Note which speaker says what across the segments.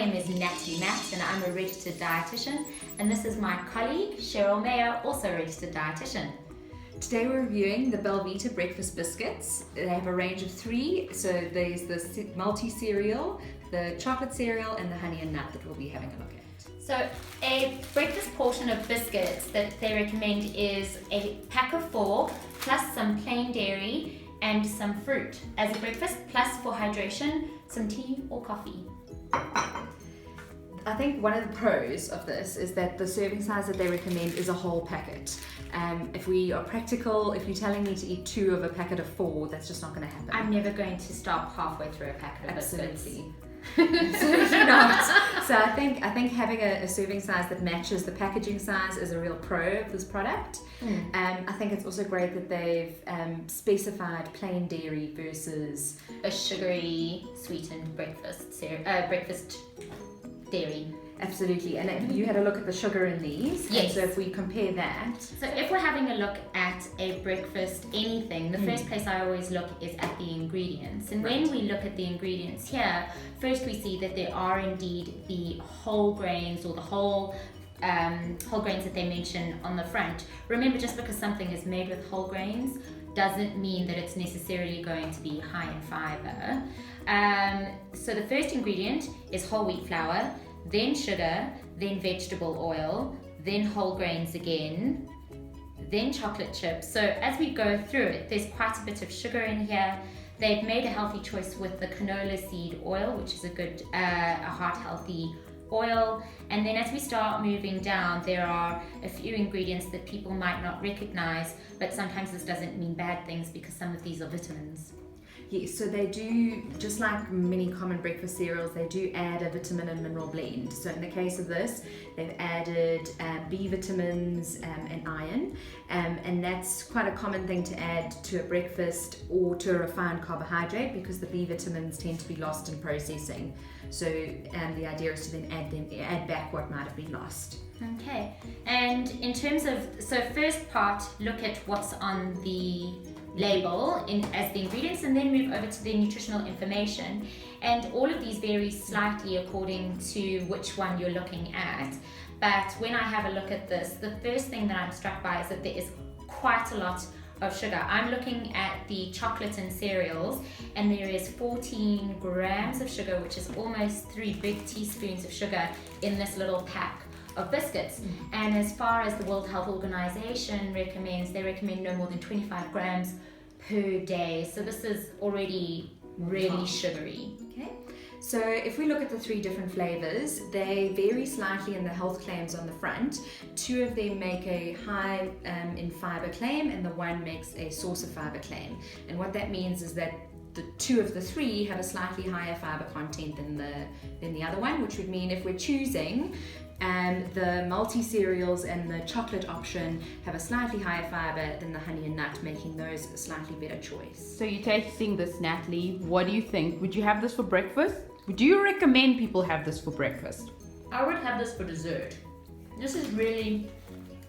Speaker 1: name is Natalie Matt and I'm a registered dietitian, and this is my colleague Cheryl Mayer, also a registered dietitian.
Speaker 2: Today we're reviewing the BelVita Breakfast Biscuits. They have a range of 3, so there's the multi-cereal, the chocolate cereal, and the honey and nut that we'll be having a look at.
Speaker 1: So a breakfast portion of biscuits that they recommend is a pack of 4 plus some plain dairy and some fruit as a breakfast, plus for hydration, some tea or coffee.
Speaker 2: I think one of the pros of this is that the serving size that they recommend is a whole packet. If we are practical, if you're telling me to eat 2 of a packet of 4, that's just not going to happen.
Speaker 1: I'm never going to stop halfway through a packet of biscuits.
Speaker 2: Absolutely. Absolutely not. So I think having a serving size that matches the packaging size is a real pro of this product. I think it's also great that they've specified plain dairy versus
Speaker 1: a sugary sweetened breakfast dairy.
Speaker 2: Absolutely, and you had a look at the sugar in these.
Speaker 1: Yes.
Speaker 2: And so if we compare that.
Speaker 1: So if we're having a look at a breakfast anything, the first place I always look is at the ingredients. And when we look at the ingredients here, first we see that there are indeed the whole grains or the whole grains that they mention on the front. Remember, just because something is made with whole grains doesn't mean that it's necessarily going to be high in fiber. So the first ingredient is whole wheat flour, then sugar, then vegetable oil, then whole grains again, then chocolate chips. So as we go through it, there's quite a bit of sugar in here. They've made a healthy choice with the canola seed oil, which is a good, a heart healthy oil. And then as we start moving down, there are a few ingredients that people might not recognize, but sometimes this doesn't mean bad things because some of these are vitamins.
Speaker 2: Yes, so they do, just like many common breakfast cereals, they do add a vitamin and mineral blend. So in the case of this, they've added B vitamins and iron, and that's quite a common thing to add to a breakfast or to a refined carbohydrate because the B vitamins tend to be lost in processing. So the idea is to then add back what might have been lost.
Speaker 1: Okay, and in terms of, so first part, look at what's on the label as the ingredients, and then move over to the nutritional information, and all of these vary slightly according to which one you're looking at. But when I have a look at this, the first thing that I'm struck by is that there is quite a lot of sugar. I'm looking at the chocolate and cereals, and there is 14 grams of sugar, which is almost 3 big teaspoons of sugar in this little pack of biscuits. And as far as the World Health Organization recommends, they recommend no more than 25 grams per day. So this is already really sugary.
Speaker 2: Okay. So if we look at the 3 different flavors, they vary slightly in the health claims on the front. 2 of them make a high in fiber claim, and the 1 makes a source of fiber claim. And what that means is that the 2 of the 3 have a slightly higher fiber content than the other one, which would mean if we're choosing the multi-cereals and the chocolate option have a slightly higher fiber than the honey and nut, making those a slightly better choice.
Speaker 3: So you're tasting this, Natalie. What do you think? Would you have this for breakfast? Would you recommend people have this for breakfast?
Speaker 1: I would have this for dessert. This is really,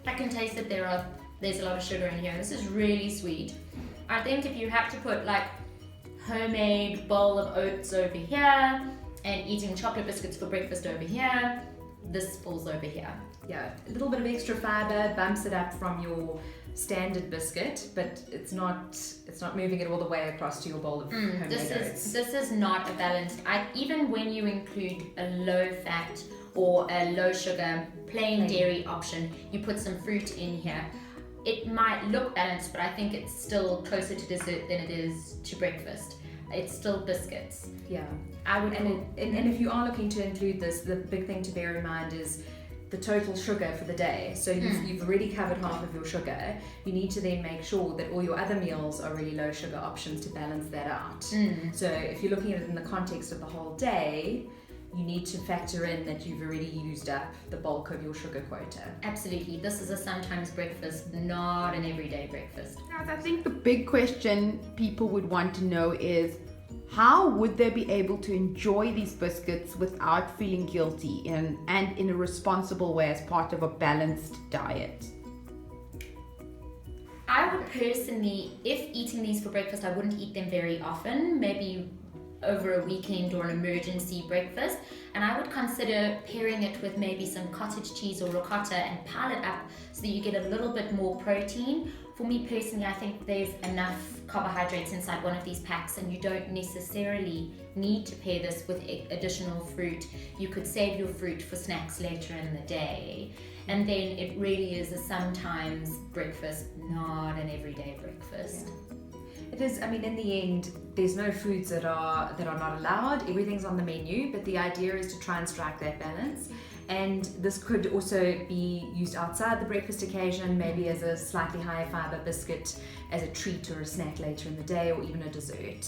Speaker 1: I can taste that there's a lot of sugar in here. This is really sweet. I think if you have to put like homemade bowl of oats over here and eating chocolate biscuits for breakfast over here, this falls over here.
Speaker 2: Yeah, a little bit of extra fiber bumps it up from your standard biscuit, but it's not moving it all the way across to your bowl of homemade oats.
Speaker 1: This is not a balanced. Even when you include a low fat or a low sugar plain dairy option, you put some fruit in here, it might look balanced, but I think it's still closer to dessert than it is to breakfast. It's still biscuits.
Speaker 2: Yeah, I would, and if you are looking to include this, the big thing to bear in mind is the total sugar for the day. So you've already covered half of your sugar. You need to then make sure that all your other meals are really low sugar options to balance that out. So if you're looking at it in the context of the whole day, you need to factor in that you've already used up the bulk of your sugar quota.
Speaker 1: Absolutely. This is a sometimes breakfast, not an everyday breakfast.
Speaker 3: Guys, I think the big question people would want to know is, how would they be able to enjoy these biscuits without feeling guilty and in a responsible way as part of a balanced diet?
Speaker 1: I would personally, if eating these for breakfast, I wouldn't eat them very often, maybe over a weekend or an emergency breakfast. And I would consider pairing it with maybe some cottage cheese or ricotta and pile it up so that you get a little bit more protein. For me personally, I think there's enough carbohydrates inside one of these packs, and you don't necessarily need to pair this with additional fruit. You could save your fruit for snacks later in the day. And then it really is a sometimes breakfast, not an everyday breakfast.
Speaker 2: Yeah. It is, I mean, in the end, there's no foods that are not allowed. Everything's on the menu, but the idea is to try and strike that balance. And this could also be used outside the breakfast occasion, maybe as a slightly higher fiber biscuit, as a treat or a snack later in the day, or even a dessert.